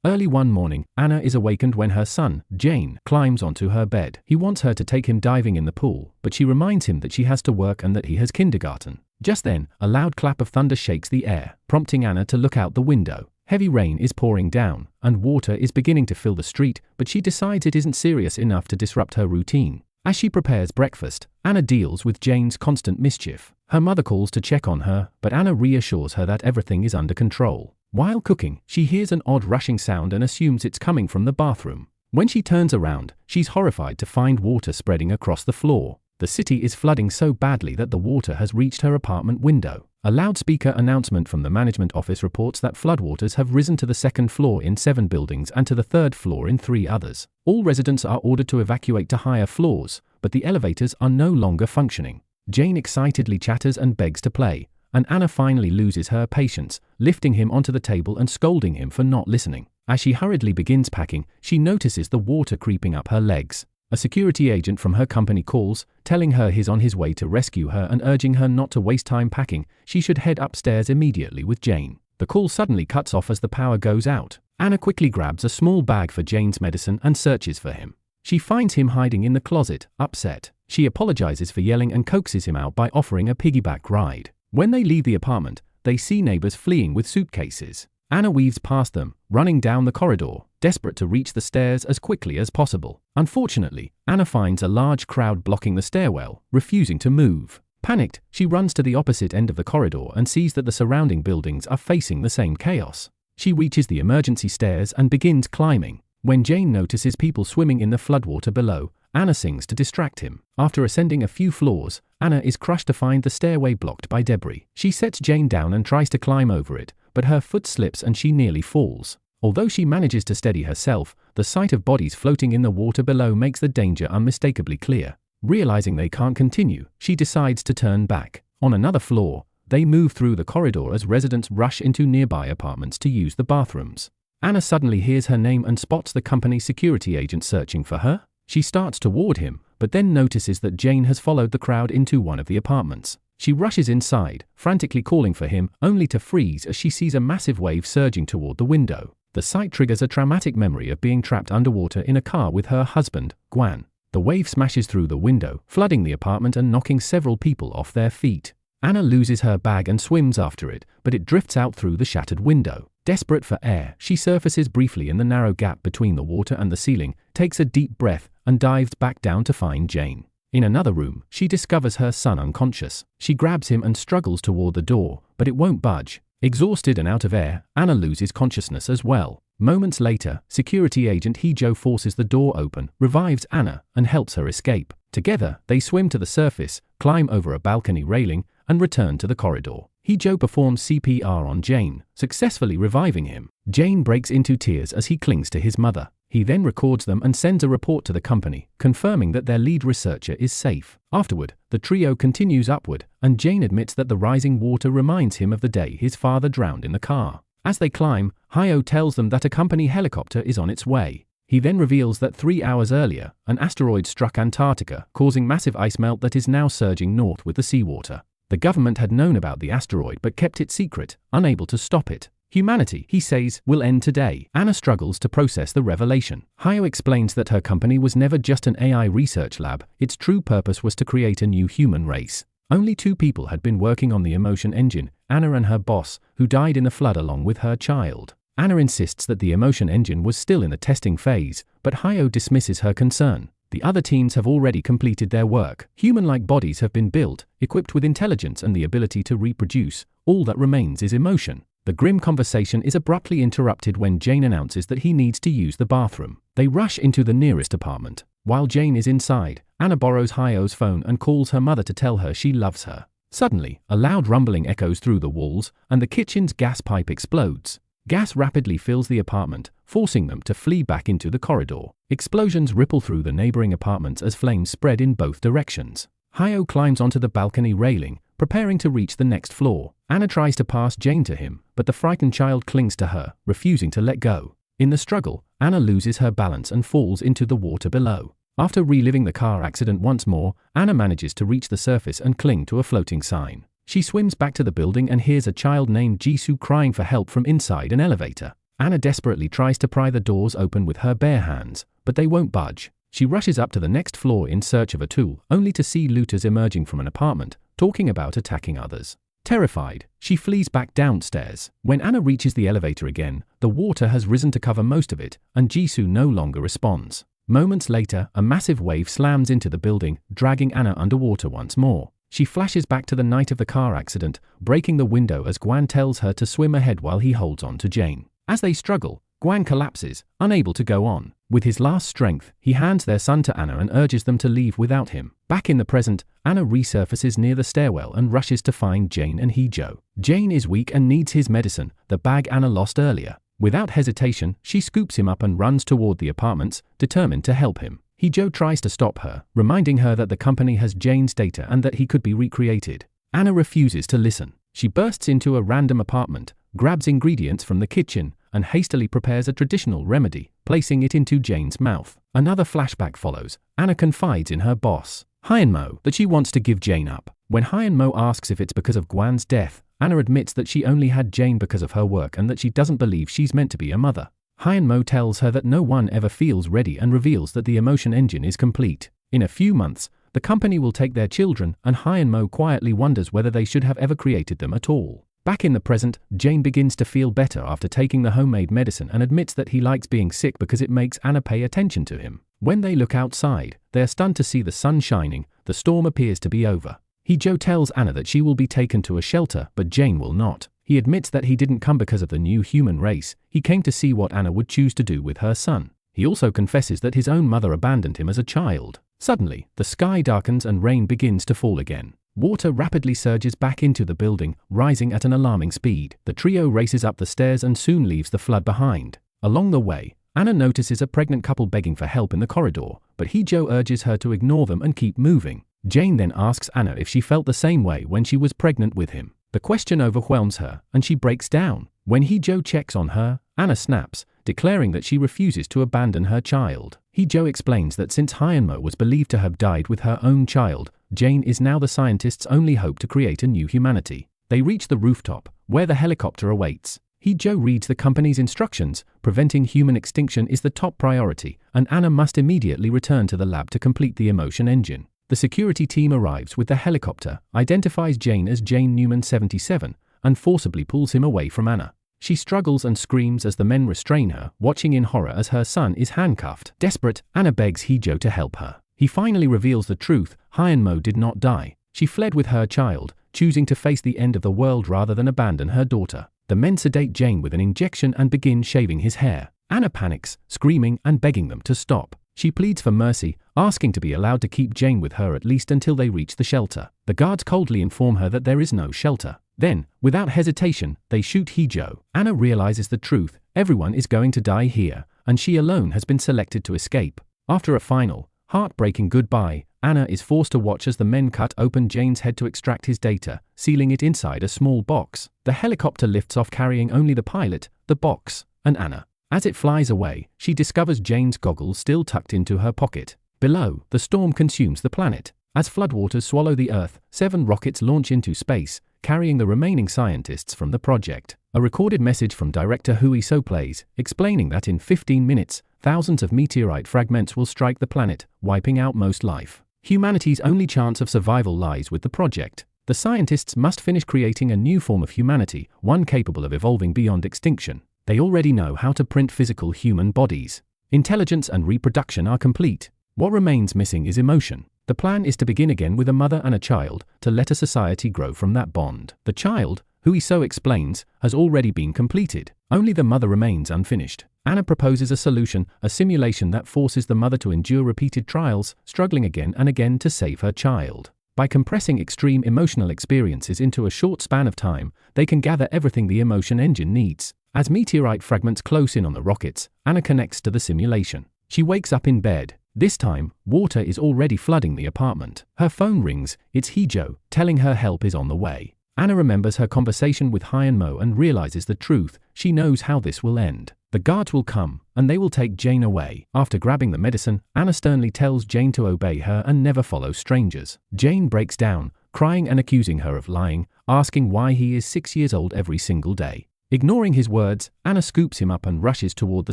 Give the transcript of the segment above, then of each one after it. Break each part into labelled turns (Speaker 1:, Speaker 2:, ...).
Speaker 1: Early one morning, Anna is awakened when her son, Jane, climbs onto her bed. He wants her to take him diving in the pool, but she reminds him that she has to work and that he has kindergarten. Just then, a loud clap of thunder shakes the air, prompting Anna to look out the window. Heavy rain is pouring down, and water is beginning to fill the street, but she decides it isn't serious enough to disrupt her routine. As she prepares breakfast, Anna deals with Jane's constant mischief. Her mother calls to check on her, but Anna reassures her that everything is under control. While cooking, she hears an odd rushing sound and assumes it's coming from the bathroom. When she turns around, she's horrified to find water spreading across the floor. The city is flooding so badly that the water has reached her apartment window. A loudspeaker announcement from the management office reports that floodwaters have risen to the second floor in 7 buildings and to the 3rd floor in 3 others. All residents are ordered to evacuate to higher floors, but the elevators are no longer functioning. Jane excitedly chatters and begs to play, and Anna finally loses her patience, lifting him onto the table and scolding him for not listening. As she hurriedly begins packing, she notices the water creeping up her legs. A security agent from her company calls, telling her he's on his way to rescue her and urging her not to waste time packing. She should head upstairs immediately with Jane. The call suddenly cuts off as the power goes out. Anna quickly grabs a small bag for Jane's medicine and searches for him. She finds him hiding in the closet, upset. She apologizes for yelling and coaxes him out by offering a piggyback ride. When they leave the apartment, they see neighbors fleeing with suitcases. Anna weaves past them, running down the corridor, desperate to reach the stairs as quickly as possible. Unfortunately, Anna finds a large crowd blocking the stairwell, refusing to move. Panicked, she runs to the opposite end of the corridor and sees that the surrounding buildings are facing the same chaos. She reaches the emergency stairs and begins climbing. When Jane notices people swimming in the floodwater below, Anna sings to distract him. After ascending a few floors, Anna is crushed to find the stairway blocked by debris. She sets Jane down and tries to climb over it, but her foot slips and she nearly falls. Although she manages to steady herself, the sight of bodies floating in the water below makes the danger unmistakably clear. Realizing they can't continue, she decides to turn back. On another floor, they move through the corridor as residents rush into nearby apartments to use the bathrooms. Anna suddenly hears her name and spots the company's security agent searching for her. She starts toward him, but then notices that Jane has followed the crowd into one of the apartments. She rushes inside, frantically calling for him, only to freeze as she sees a massive wave surging toward the window. The sight triggers a traumatic memory of being trapped underwater in a car with her husband, Gwan. The wave smashes through the window, flooding the apartment and knocking several people off their feet. Anna loses her bag and swims after it, but it drifts out through the shattered window. Desperate for air, she surfaces briefly in the narrow gap between the water and the ceiling, takes a deep breath, and dives back down to find Jane. In another room, she discovers her son unconscious. She grabs him and struggles toward the door, but it won't budge. Exhausted and out of air, Anna loses consciousness as well. Moments later, security agent Hijo forces the door open, revives Anna, and helps her escape. Together, they swim to the surface, climb over a balcony railing, and return to the corridor. Hijo performs CPR on Jane, successfully reviving him. Jane breaks into tears as he clings to his mother. He then records them and sends a report to the company, confirming that their lead researcher is safe. Afterward, the trio continues upward, and Jane admits that the rising water reminds him of the day his father drowned in the car. As they climb, Hyo tells them that a company helicopter is on its way. He then reveals that 3 hours earlier, an asteroid struck Antarctica, causing massive ice melt that is now surging north with the seawater. The government had known about the asteroid but kept it secret, unable to stop it. Humanity, he says, will end today. Anna struggles to process the revelation. Hyo explains that her company was never just an AI research lab, its true purpose was to create a new human race. Only 2 people had been working on the emotion engine, Anna and her boss, who died in the flood along with her child. Anna insists that the emotion engine was still in the testing phase, but Hyo dismisses her concern. The other teams have already completed their work. Human-like bodies have been built, equipped with intelligence and the ability to reproduce. All that remains is emotion. The grim conversation is abruptly interrupted when Jane announces that he needs to use the bathroom. They rush into the nearest apartment. While Jane is inside, Anna borrows Hyo's phone and calls her mother to tell her she loves her. Suddenly, a loud rumbling echoes through the walls, and the kitchen's gas pipe explodes. Gas rapidly fills the apartment, forcing them to flee back into the corridor. Explosions ripple through the neighboring apartments as flames spread in both directions. Hyo climbs onto the balcony railing, preparing to reach the next floor. Anna tries to pass Jane to him, but the frightened child clings to her, refusing to let go. In the struggle, Anna loses her balance and falls into the water below. After reliving the car accident once more, Anna manages to reach the surface and cling to a floating sign. She swims back to the building and hears a child named Jisoo crying for help from inside an elevator. Anna desperately tries to pry the doors open with her bare hands, but they won't budge. She rushes up to the next floor in search of a tool, only to see looters emerging from an apartment, talking about attacking others. Terrified, she flees back downstairs. When Anna reaches the elevator again, the water has risen to cover most of it, and Jisoo no longer responds. Moments later, a massive wave slams into the building, dragging Anna underwater once more. She flashes back to the night of the car accident, breaking the window as Gwan tells her to swim ahead while he holds on to Jane. As they struggle, Gwan collapses, unable to go on. With his last strength, he hands their son to Anna and urges them to leave without him. Back in the present, Anna resurfaces near the stairwell and rushes to find Jane and Heejo. Jane is weak and needs his medicine, the bag Anna lost earlier. Without hesitation, she scoops him up and runs toward the apartments, determined to help him. Heejo tries to stop her, reminding her that the company has Jane's data and that he could be recreated. Anna refuses to listen. She bursts into a random apartment, grabs ingredients from the kitchen, and hastily prepares a traditional remedy, placing it into Jane's mouth. Another flashback follows. Anna confides in her boss, Hyunmo, that she wants to give Jane up. When Hyunmo asks if it's because of Gwan's death, Anna admits that she only had Jane because of her work and that she doesn't believe she's meant to be a mother. Hyunmo tells her that no one ever feels ready and reveals that the emotion engine is complete. In a few months, the company will take their children, and Hyunmo quietly wonders whether they should have ever created them at all. Back in the present, Jane begins to feel better after taking the homemade medicine and admits that he likes being sick because it makes Anna pay attention to him. When they look outside, they are stunned to see the sun shining. The storm appears to be over. Heejo tells Anna that she will be taken to a shelter, but Jane will not. He admits that he didn't come because of the new human race. He came to see what Anna would choose to do with her son. He also confesses that his own mother abandoned him as a child. Suddenly, the sky darkens and rain begins to fall again. Water rapidly surges back into the building, rising at an alarming speed. The trio races up the stairs and soon leaves the flood behind. Along the way, Anna notices a pregnant couple begging for help in the corridor, but Heejo urges her to ignore them and keep moving. Jane then asks Anna if she felt the same way when she was pregnant with him. The question overwhelms her, and she breaks down. When Heejo checks on her, Anna snaps, declaring that she refuses to abandon her child. Heejo explains that since Hyunmo was believed to have died with her own child, Jane is now the scientists' only hope to create a new humanity. They reach the rooftop, where the helicopter awaits. Heejo reads the company's instructions. Preventing human extinction is the top priority, and Anna must immediately return to the lab to complete the emotion engine. The security team arrives with the helicopter, identifies Jane as Jane Newman 77, and forcibly pulls him away from Anna. She struggles and screams as the men restrain her, watching in horror as her son is handcuffed. Desperate, Anna begs Heejo to help her. He finally reveals the truth. Hyunmo did not die. She fled with her child, choosing to face the end of the world rather than abandon her daughter. The men sedate Jane with an injection and begin shaving his hair. Anna panics, screaming and begging them to stop. She pleads for mercy, asking to be allowed to keep Jane with her at least until they reach the shelter. The guards coldly inform her that there is no shelter. Then, without hesitation, they shoot Heejo. Anna realizes the truth. Everyone is going to die here, and she alone has been selected to escape. After a final, heartbreaking goodbye, Anna is forced to watch as the men cut open Jane's head to extract his data, sealing it inside a small box. The helicopter lifts off carrying only the pilot, the box, and Anna. As it flies away, she discovers Jane's goggles still tucked into her pocket. Below, the storm consumes the planet. As floodwaters swallow the Earth, 7 rockets launch into space, carrying the remaining scientists from the project. A recorded message from director Hui So plays, explaining that in 15 minutes, thousands of meteorite fragments will strike the planet, wiping out most life. Humanity's only chance of survival lies with the project. The scientists must finish creating a new form of humanity, one capable of evolving beyond extinction. They already know how to print physical human bodies. Intelligence and reproduction are complete. What remains missing is emotion. The plan is to begin again with a mother and a child, to let a society grow from that bond. The child, Hui So explains, has already been completed. Only the mother remains unfinished. Anna proposes a solution, a simulation that forces the mother to endure repeated trials, struggling again and again to save her child. By compressing extreme emotional experiences into a short span of time, they can gather everything the emotion engine needs. As meteorite fragments close in on the rockets, Anna connects to the simulation. She wakes up in bed. This time, water is already flooding the apartment. Her phone rings. It's Heejo, telling her help is on the way. Anna remembers her conversation with Hyunmo and realizes the truth. She knows how this will end. The guards will come, and they will take Jane away. After grabbing the medicine, Anna sternly tells Jane to obey her and never follow strangers. Jane breaks down, crying and accusing her of lying, asking why he is 6 years old every single day. Ignoring his words, Anna scoops him up and rushes toward the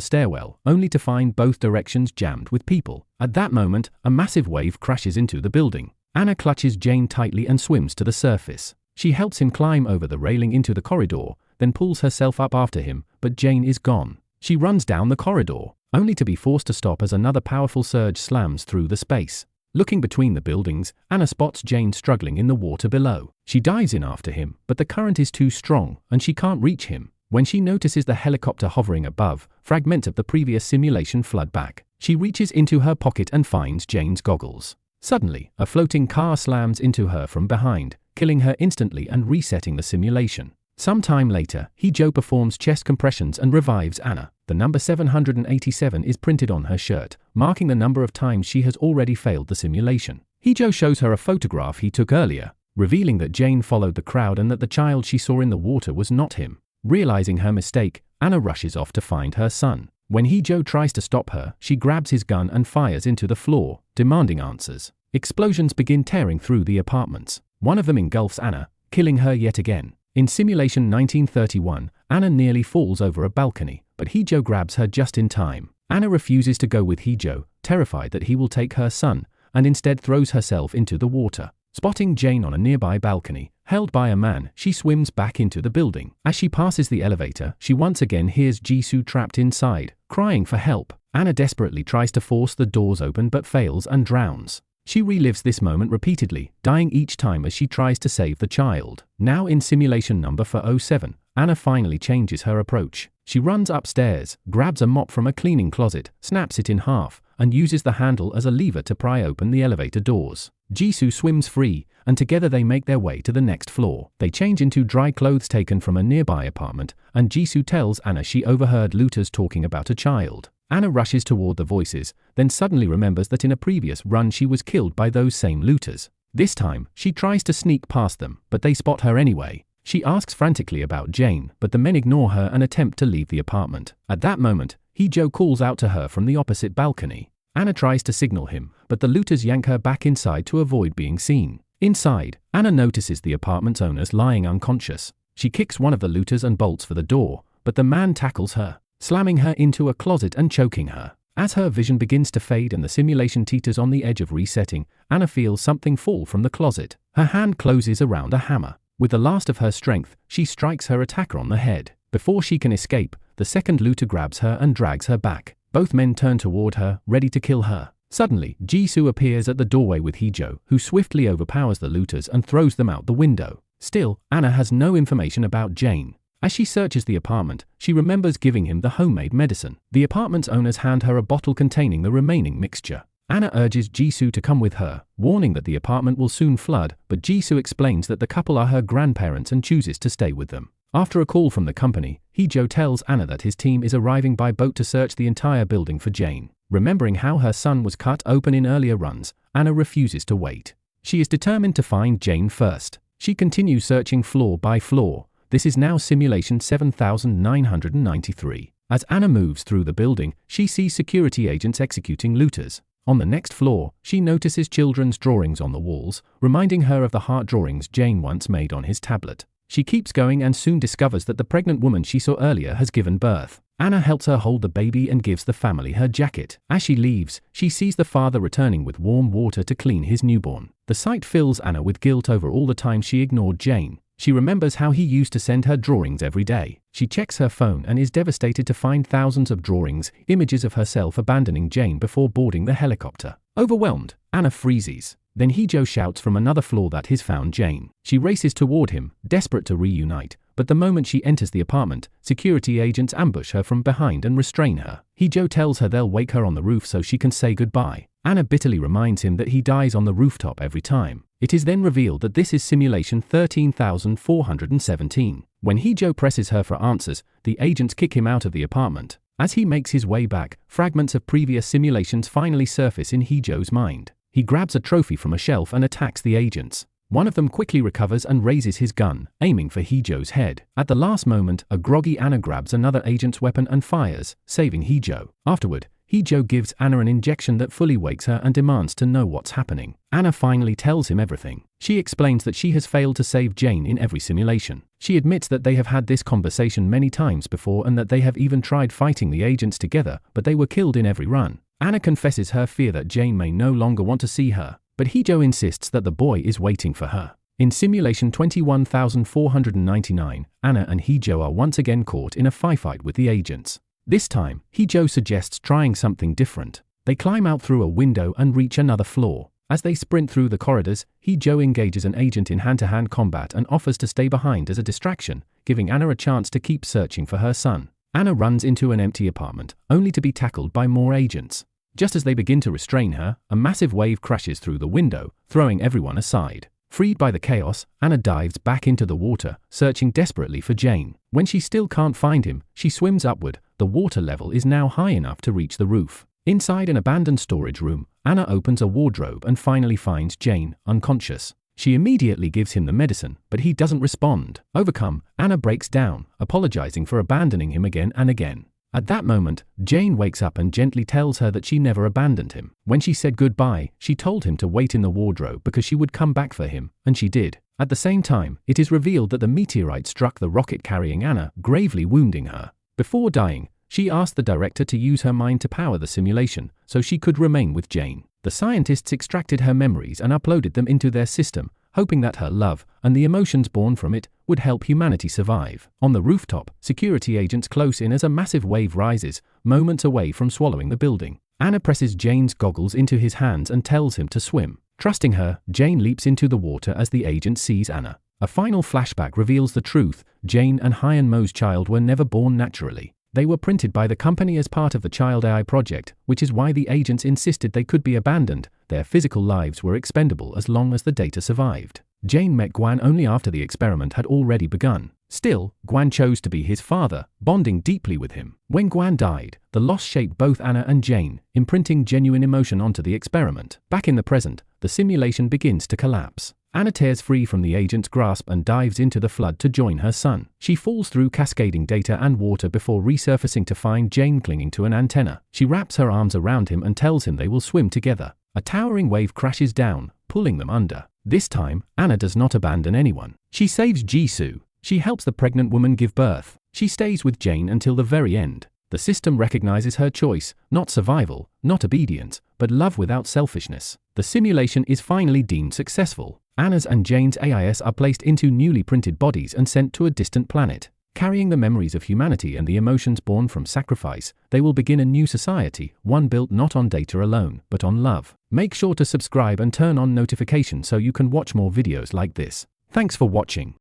Speaker 1: stairwell, only to find both directions jammed with people. At that moment, a massive wave crashes into the building. Anna clutches Jane tightly and swims to the surface. She helps him climb over the railing into the corridor, then pulls herself up after him, but Jane is gone. She runs down the corridor, only to be forced to stop as another powerful surge slams through the space. Looking between the buildings, Anna spots Jane struggling in the water below. She dives in after him, but the current is too strong, and she can't reach him. When she notices the helicopter hovering above, fragments of the previous simulation flood back. She reaches into her pocket and finds Jane's goggles. Suddenly, a floating car slams into her from behind, killing her instantly and resetting the simulation. Some time later, Hijo performs chest compressions and revives Anna. The number 787 is printed on her shirt, marking the number of times she has already failed the simulation. Hijo shows her a photograph he took earlier, revealing that Jane followed the crowd and that the child she saw in the water was not him. Realizing her mistake, Anna rushes off to find her son. When Hijo tries to stop her, she grabs his gun and fires into the floor, demanding answers. Explosions begin tearing through the apartments. One of them engulfs Anna, killing her yet again. In simulation 1931, Anna nearly falls over a balcony, but Hijo grabs her just in time. Anna refuses to go with Hijo, terrified that he will take her son, and instead throws herself into the water. Spotting Jane on a nearby balcony, held by a man, she swims back into the building. As she passes the elevator, she once again hears Jisoo trapped inside, crying for help. Anna desperately tries to force the doors open but fails and drowns. She relives this moment repeatedly, dying each time as she tries to save the child. Now in simulation number 407, Anna finally changes her approach. She runs upstairs, grabs a mop from a cleaning closet, snaps it in half, and uses the handle as a lever to pry open the elevator doors. Jisoo swims free, and together they make their way to the next floor. They change into dry clothes taken from a nearby apartment, and Jisoo tells Anna she overheard looters talking about a child. Anna rushes toward the voices, then suddenly remembers that in a previous run she was killed by those same looters. This time, she tries to sneak past them, but they spot her anyway. She asks frantically about Jane, but the men ignore her and attempt to leave the apartment. At that moment, Hijo calls out to her from the opposite balcony. Anna tries to signal him, but the looters yank her back inside to avoid being seen. Inside, Anna notices the apartment's owners lying unconscious. She kicks one of the looters and bolts for the door, but the man tackles her, slamming her into a closet and choking her. As her vision begins to fade and the simulation teeters on the edge of resetting, Anna feels something fall from the closet. Her hand closes around a hammer. With the last of her strength, she strikes her attacker on the head. Before she can escape, the second looter grabs her and drags her back. Both men turn toward her, ready to kill her. Suddenly, Jisoo appears at the doorway with Hijo, who swiftly overpowers the looters and throws them out the window. Still, Anna has no information about Jane. As she searches the apartment, she remembers giving him the homemade medicine. The apartment's owners hand her a bottle containing the remaining mixture. Anna urges Jisoo to come with her, warning that the apartment will soon flood, but Jisoo explains that the couple are her grandparents and chooses to stay with them. After a call from the company, Hijo tells Anna that his team is arriving by boat to search the entire building for Jane. Remembering how her son was cut open in earlier runs, Anna refuses to wait. She is determined to find Jane first. She continues searching floor by floor. This is now simulation 7993. As Anna moves through the building, she sees security agents executing looters. On the next floor, she notices children's drawings on the walls, reminding her of the heart drawings Jane once made on his tablet. She keeps going and soon discovers that the pregnant woman she saw earlier has given birth. Anna helps her hold the baby and gives the family her jacket. As she leaves, she sees the father returning with warm water to clean his newborn. The sight fills Anna with guilt over all the time she ignored Jane. She remembers how he used to send her drawings every day. She checks her phone and is devastated to find thousands of drawings, images of herself abandoning Jane before boarding the helicopter. Overwhelmed, Anna freezes. Then Hijo shouts from another floor that he's found Jane. She races toward him, desperate to reunite, but the moment she enters the apartment, security agents ambush her from behind and restrain her. Hijo tells her they'll wake her on the roof so she can say goodbye. Anna bitterly reminds him that he dies on the rooftop every time. It is then revealed that this is simulation 13417. When Hijo presses her for answers, the agents kick him out of the apartment. As he makes his way back, fragments of previous simulations finally surface in Hijo's mind. He grabs a trophy from a shelf and attacks the agents. One of them quickly recovers and raises his gun, aiming for Hijo's head. At the last moment, a groggy Anna grabs another agent's weapon and fires, saving Hijo. Afterward, Hee-jo gives Anna an injection that fully wakes her and demands to know what's happening. Anna finally tells him everything. She explains that she has failed to save Jane in every simulation. She admits that they have had this conversation many times before and that they have even tried fighting the agents together, but they were killed in every run. Anna confesses her fear that Jane may no longer want to see her, but Hee-jo insists that the boy is waiting for her. In simulation 21499, Anna and Hee-jo are once again caught in a firefight with the agents. This time, Hee-jo suggests trying something different. They climb out through a window and reach another floor. As they sprint through the corridors, Hee-jo engages an agent in hand-to-hand combat and offers to stay behind as a distraction, giving Anna a chance to keep searching for her son. Anna runs into an empty apartment, only to be tackled by more agents. Just as they begin to restrain her, a massive wave crashes through the window, throwing everyone aside. Freed by the chaos, Anna dives back into the water, searching desperately for Jane. When she still can't find him, she swims upward. The water level is now high enough to reach the roof. Inside an abandoned storage room, Anna opens a wardrobe and finally finds Jane, unconscious. She immediately gives him the medicine, but he doesn't respond. Overcome, Anna breaks down, apologizing for abandoning him again and again. At that moment, Jane wakes up and gently tells her that she never abandoned him. When she said goodbye, she told him to wait in the wardrobe because she would come back for him, and she did. At the same time, it is revealed that the meteorite struck the rocket carrying Anna, gravely wounding her. Before dying, she asked the director to use her mind to power the simulation, so she could remain with Jane. The scientists extracted her memories and uploaded them into their system, hoping that her love, and the emotions born from it, would help humanity survive. On the rooftop, security agents close in as a massive wave rises, moments away from swallowing the building. Anna presses Jane's goggles into his hands and tells him to swim. Trusting her, Jane leaps into the water as the agent sees Anna. A final flashback reveals the truth: Jane and Hyun Mo's child were never born naturally. They were printed by the company as part of the Child AI project, which is why the agents insisted they could be abandoned. Their physical lives were expendable as long as the data survived. Jane met Gwan only after the experiment had already begun. Still, Gwan chose to be his father, bonding deeply with him. When Gwan died, the loss shaped both Anna and Jane, imprinting genuine emotion onto the experiment. Back in the present, the simulation begins to collapse. Anna tears free from the agent's grasp and dives into the flood to join her son. She falls through cascading data and water before resurfacing to find Jane clinging to an antenna. She wraps her arms around him and tells him they will swim together. A towering wave crashes down, pulling them under. This time, Anna does not abandon anyone. She saves Jisoo. She helps the pregnant woman give birth. She stays with Jane until the very end. The system recognizes her choice: not survival, not obedience, but love without selfishness. The simulation is finally deemed successful. Anna's and Jane's AIS are placed into newly printed bodies and sent to a distant planet. Carrying the memories of humanity and the emotions born from sacrifice, they will begin a new society, one built not on data alone, but on love. Make sure to subscribe and turn on notifications so you can watch more videos like this. Thanks for watching.